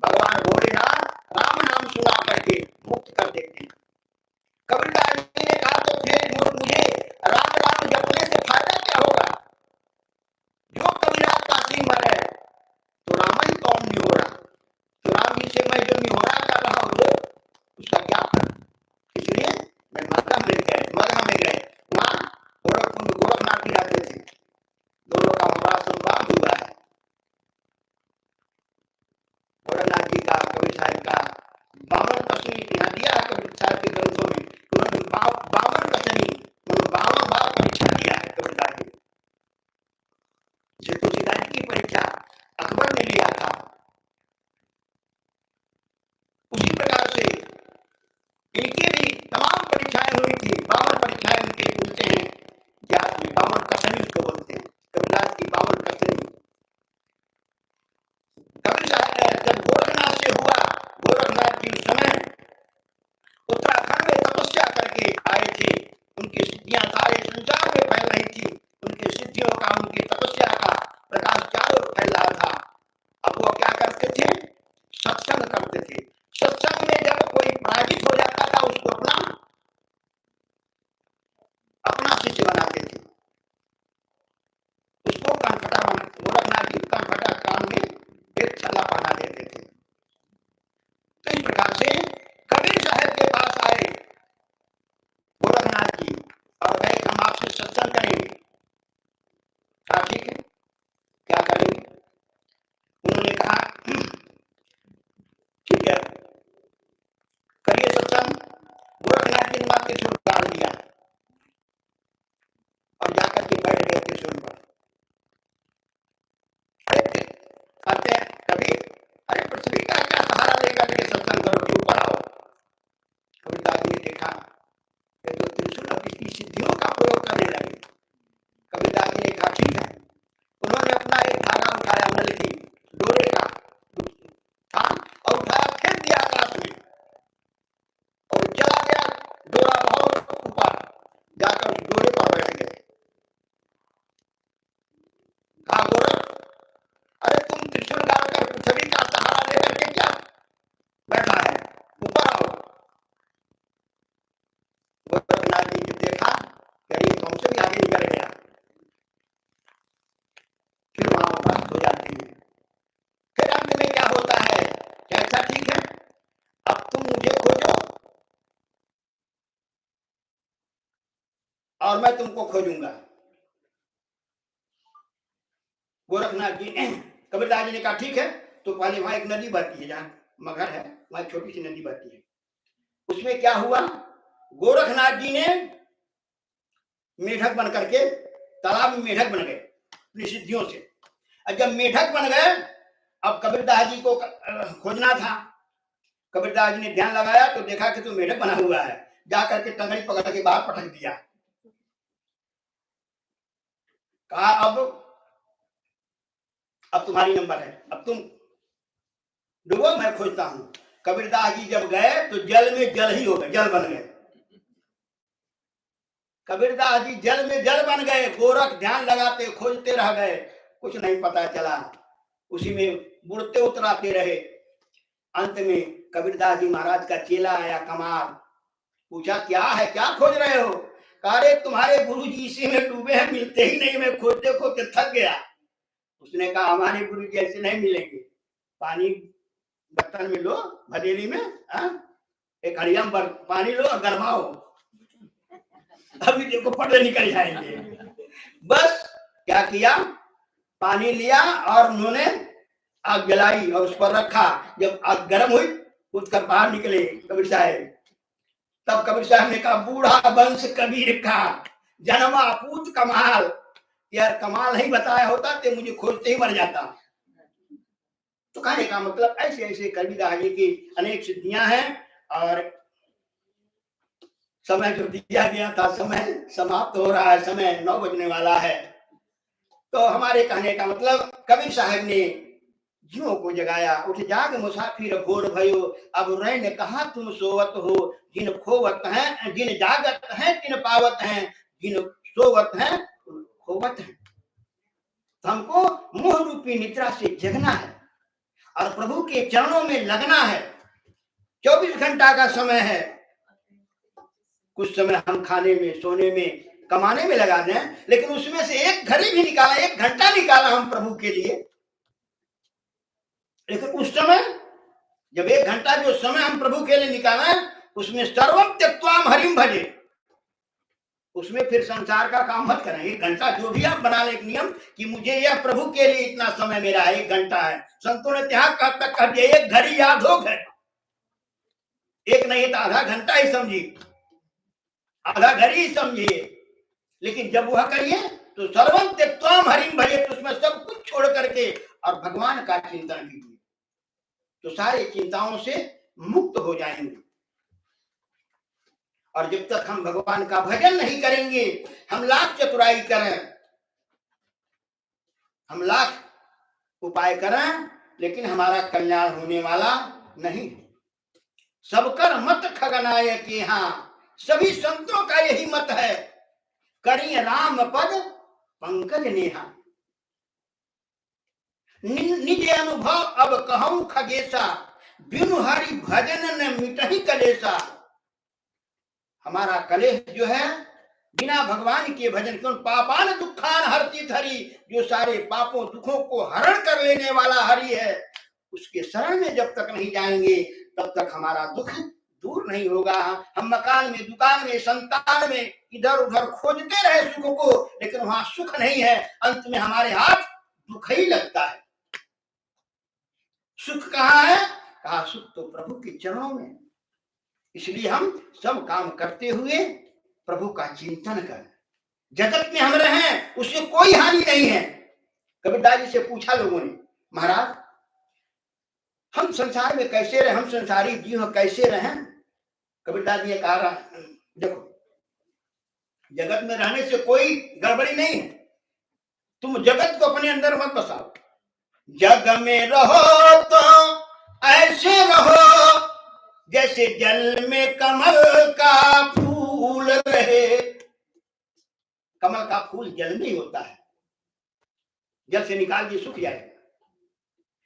A: भगवान भोलेनाथ राम नाम सुना करके मुक्त कर देते हैं। कबीरदास जी ने कहा तो फिर मुझे राम नाम जपने से फायदा क्या होगा। जो कबीरा काशी मरे तो राम ही कौन नहीं हो रहा, तो राम जी से मैं जो निहोरा कर रहा हूँ उसका क्या फर्क। इसलिए मैं मगध में गए, वहां गोरखपुर में गोरखनाथ भी रहते थे, दोनों का बड़ा संवाद हुआ है। सत्संग करेंगे। हाँ ठीक है, क्या करेंगे? उन्होंने कहा ठीक है करिए सत्संग। गोरखनाथ जी ने मात्र त्रिशूल काट दिया और जाकर के बैठ गए त्रिशूल पर। अरे कहते हैं कभी, अरे पृथ्वी का क्या सहारा लेकर के सत्संग करो, क्यों ऊपर आओ। कबीरदास जी ने देखा कि तो त्रिशूल अपनी सिद्धियों का प्रयोग करने लगे। कबीरदास जी ने कहा ठीक है। उन्होंने अपना एक धागा उठाया, नल की डोरे का था और उठाया, फेंक दिया आकाश में और चला गया डोरा बहुत ऊपर, जाकर उस डोरे पर बैठ गए। कहा गोरख, अरे तुम त्रिशूल डालकर पृथ्वी का सहारा लेकर के क्या बैठा है, ऊपर आओ। गोरखनाथ जी ने देखा करीब तो हमसे भी आगे निकल गया। फिर वहां बात हो जाती है। फिर अंत में क्या होता है, कैसा ठीक है अब तुम मुझे खोजो और मैं तुमको खोजूंगा। गोरखनाथ जी कबीरदास जी ने कहा ठीक है। तो पहले वहां एक नदी बहती है, जहाँ मगहर है वहां छोटी सी नदी बहती है। उसमें क्या हुआ, गोरखनाथ जी ने मेढक बन करके तालाब में मेढक बन गए अपनी सिद्धियों से। और जब मेढक बन गए, अब कबीरदास जी को खोजना था। कबीरदास जी ने ध्यान लगाया तो देखा कि तो मेढक बना हुआ है, जाकर के टंगड़ी पकड़ के बाहर पटक दिया। कहा अब तुम्हारी नंबर है, अब तुम डूबो मैं खोजता हूं। कबीरदास जी जब गए तो जल में जल ही हो गए, जल बन गए। कबीरदास जी जल में जल बन गए। गोरख ध्यान लगाते खोजते रह गए, कुछ नहीं पता चला, उसी में बुड़ते उतराते रहे। अंत में कबीरदास जी महाराज का चेला आया कमार, पूछा क्या है, क्या खोज रहे हो। अरे तुम्हारे गुरु जी इसी में डूबे हैं, मिलते ही नहीं, मैं खोजते खोजते थक गया। उसने कहा हमारे गुरु जी ऐसे नहीं मिलेंगे, पानी बर्तन में लो, भदेली में एक हड़िया में पानी लो और गरमाओ, अभी देखो पटवे निकल जाएंगे। बस क्या किया, पानी लिया और उन्होंने आग जलाई और उस पर रखा। जब आग गर्म हुई उठकर बाहर निकले कबीर साहब। तब कबीर साहब ने कहा बूढ़ा वंश कबीर का जन्मा पूत कमाल। यार कमाल नहीं बताया होता तो मुझे खोजते ही मर जाता। तो कहने का मतलब ऐसे ऐसे कबीरदास जी की अनेक सिद्धियां हैं। और समय जो दिया गया था समय समाप्त हो रहा है, समय 9 बजने वाला है। तो हमारे कहने का मतलब कबीर साहब ने जीवों को जगाया। उठ जाग मुसाफिर घोर भयो, अब रैन कहा तुम सोवत हो। जिन खोवत हैं, जिन जागत हैं तिन पावत हैं, जिन सोवत हैं खोवत हैं। हमको मोह रूपी निद्रा से जगना है और प्रभु के चरणों में लगना है। 24 घंटा का समय है, कुछ समय हम खाने में, सोने में, कमाने में लगा दें, लेकिन उसमें से एक घड़ी भी निकाला, 1 घंटा निकाला हम प्रभु के लिए। लेकिन उस समय जब 1 घंटा जो समय हम प्रभु के लिए निकाला, उसमें सर्वम त्यक्त्वा हरिम भजे, उसमें फिर संसार का काम मत करें। 1 घंटा जो भी आप बना ले एक नियम कि मुझे यह प्रभु के लिए इतना समय मेरा 1 घंटा है। संतों ने त्याग तक कर दिया, 1 घड़ी याद हो गए, एक नहीं तो आधा घंटा ही समझिए, आधा घड़ी ही समझिए। लेकिन जब वह करिए तो सर्वम त्यक्त्वा हरिम भजे, तो उसमें सब कुछ छोड़ करके और भगवान का चिंतन कीजिए, तो सारी चिंताओं से मुक्त हो जाएंगे। और जब तक हम भगवान का भजन नहीं करेंगे, हम लाख चतुराई करें, हम लाख उपाय करें, लेकिन हमारा कल्याण होने वाला नहीं है। सबकर मत खगनाय के यहाँ, सभी संतों का यही मत है, करिए राम पद पंकज नेहा। निज अनुभव अब कहूं खगेसा, बिनु हरि भजन न मिटहि कलेसा। हमारा कलेश जो है बिना भगवान के भजन, क्यों पापान दुखान हरति हरि, जो सारे पापों दुखों को हरण कर लेने वाला हरि है, उसके शरण में जब तक नहीं जाएंगे तब तक हमारा दुख दूर नहीं होगा। हम मकान में, दुकान में, संतान में इधर उधर खोजते रहे सुख को, लेकिन वहां सुख नहीं है। अंत में हमारे हाथ दुख ही लगता है। सुख कहाँ है? कहा सुख तो प्रभु के चरणों में। इसलिए हम सब काम करते हुए प्रभु का चिंतन करें। जगत में हम रहें उससे कोई हानि नहीं है। कबीरदास जी से पूछा लोगों ने, महाराज हम संसार में कैसे रहे, हम संसारी जीव कैसे रहें? कबीरदास जी ने कहा, देखो जगत में रहने से कोई गड़बड़ी नहीं है, तुम जगत को अपने अंदर मत बसाओ। जग में रहो तो ऐसे रहो जैसे जल में कमल का फूल रहे। कमल का फूल जल में ही होता है, जल से निकाल दिए सूख जाएगा,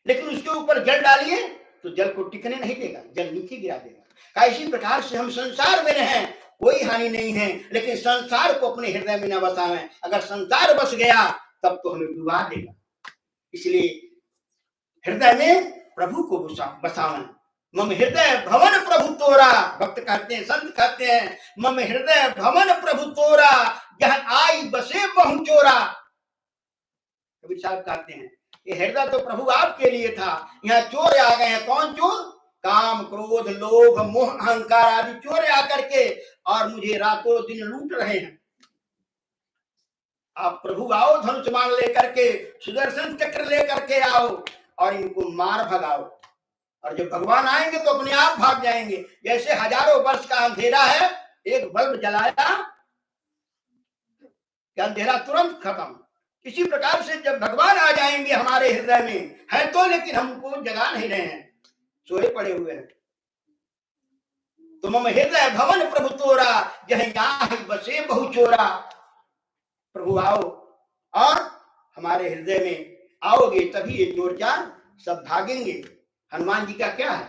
A: लेकिन उसके ऊपर जल डालिए तो जल को टिकने नहीं देगा, जल नीचे गिरा देगा। इसी प्रकार से हम संसार में रहें कोई हानि नहीं है, लेकिन संसार को अपने हृदय में न बसावें। अगर संसार बस गया तब तो हमें डुबा देगा। इसलिए हृदय में प्रभु को बसावें। मम हृदय भवन प्रभु तोरा, भक्त कहते हैं, संत कहते हैं, मम हृदय भवन प्रभु तोरा, जहां आई बसे बहु चोरा। कबीर साहब कहते हैं ये हृदय तो प्रभु आपके लिए था, यहाँ चोर आ गए हैं। कौन चोर? काम, क्रोध, लोभ, मोह, अहंकार आदि चोर आकर के और मुझे रातों दिन लूट रहे हैं। आप प्रभु आओ, धनुष बाण लेकर के, सुदर्शन चक्र लेकर के आओ और इनको मार भगाओ। और जब भगवान आएंगे तो अपने आप भाग जाएंगे। जैसे हजारों वर्ष का अंधेरा है, एक बल्ब जलाया कि अंधेरा तुरंत खत्म। इसी प्रकार से जब भगवान आ जाएंगे हमारे हृदय में है तो, लेकिन हमको जगा नहीं रहे हैं, सोए पड़े हुए हैं। तो मम हृदय भवन प्रभु तोरा, जहाँ बसे बहु चोरा। प्रभु आओ और हमारे हृदय में आओगे तभी ये चोर चार सब भागेंगे। हनुमान जी का क्या है?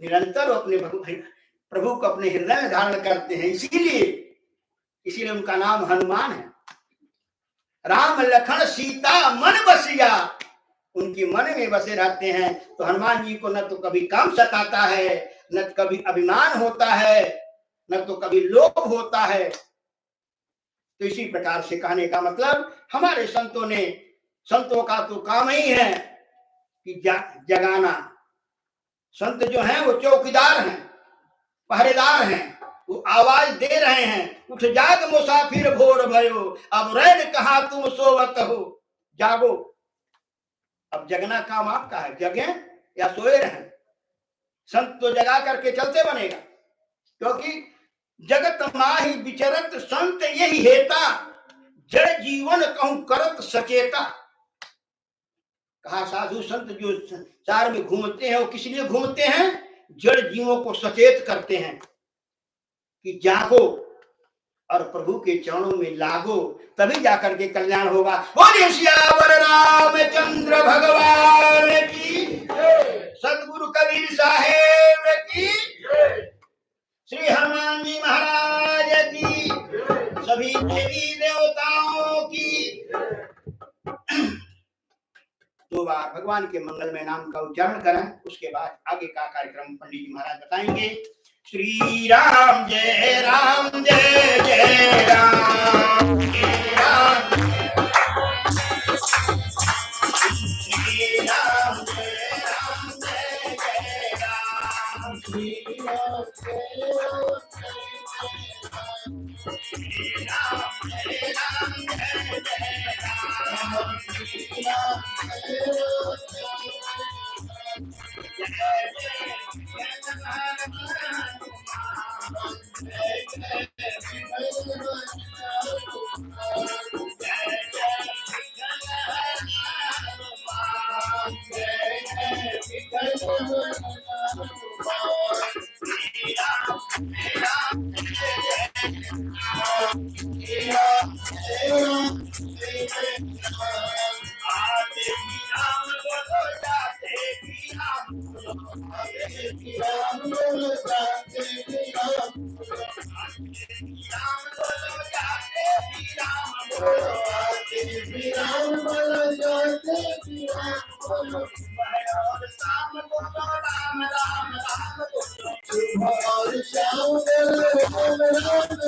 A: निरंतर अपने प्रभु को अपने हृदय में धारण करते हैं, इसीलिए उनका नाम हनुमान है। राम लखन सीता मन बसिया, उनकी मन में बसे रहते हैं। तो हनुमान जी को न तो कभी काम सताता है, न कभी अभिमान होता है, न तो कभी लोभ होता है। तो इसी प्रकार से कहने का मतलब हमारे संतों का तो काम ही है कि जगाना। संत जो हैं वो चौकीदार हैं, पहरेदार हैं, वो आवाज दे रहे हैं, उठ जाग मुसाफिर भोर भयो, अब रैन कहा तुम सोवत हो। जागो, अब जगना काम आपका है, जगे या सोए रहें। संत तो जगा करके चलते बनेगा, क्योंकि जगत माही विचरत संत यही हेता, जड़ जीवन कहूं करत सचेता। कहा साधु संत जो संसार में घूमते हैं वो किस लिए घूमते हैं? जड़ जीवों को सचेत करते हैं कि जागो और प्रभु के चरणों में लागो, तभी जाकर के कल्याण होगा। बोलिए सियावर रामचंद्र भगवान की, सतगुरु कबीर साहेब की, श्री हनुमान जी महाराज की, सभी देवी देवताओं की। दो बार भगवान के मंगलमय नाम का उच्चारण करें, उसके बाद आगे का कार्यक्रम पंडित जी महाराज बताएंगे। श्री राम जय राम, जय जय राम, श्री राम श्री राम जय राम, जय जय राम, श्री राम जय राम, श्री राम जय राम, जय जय राम, श्री राम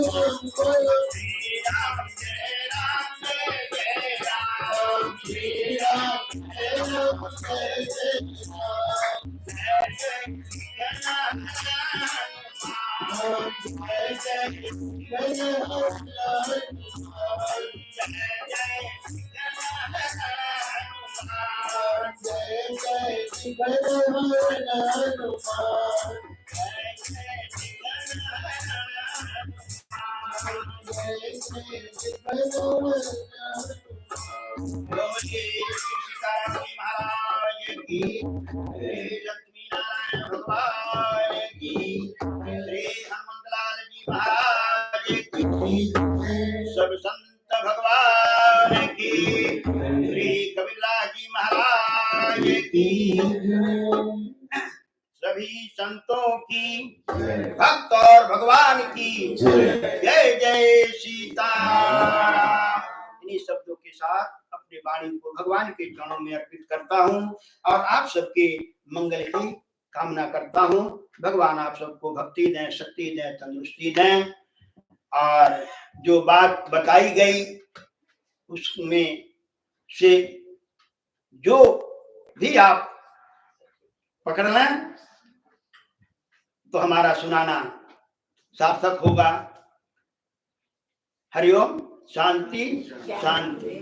A: सीताराम जी महाराज की, लक्ष्मी नारायण भगवान की, श्री हनुमंतलाल जी महाराज की, सब संत भगवान की, श्री कबीरदास जी महाराज की, सभी संतों की, भक्त और भगवान की जय जय सीताराम। इन्हीं शब्दों के साथ अपनी वाणी को भगवान के चरणों में अर्पित करता हूँ और आप सबके मंगल की कामना करता हूँ। भगवान आप सबको भक्ति दें, शक्ति दें, तंदुरुस्ती दें और जो बात बताई गई उसमें से जो भी आप पकड़ लें तो हमारा सुनाना सार्थक होगा। हरिओम, शांति शांति।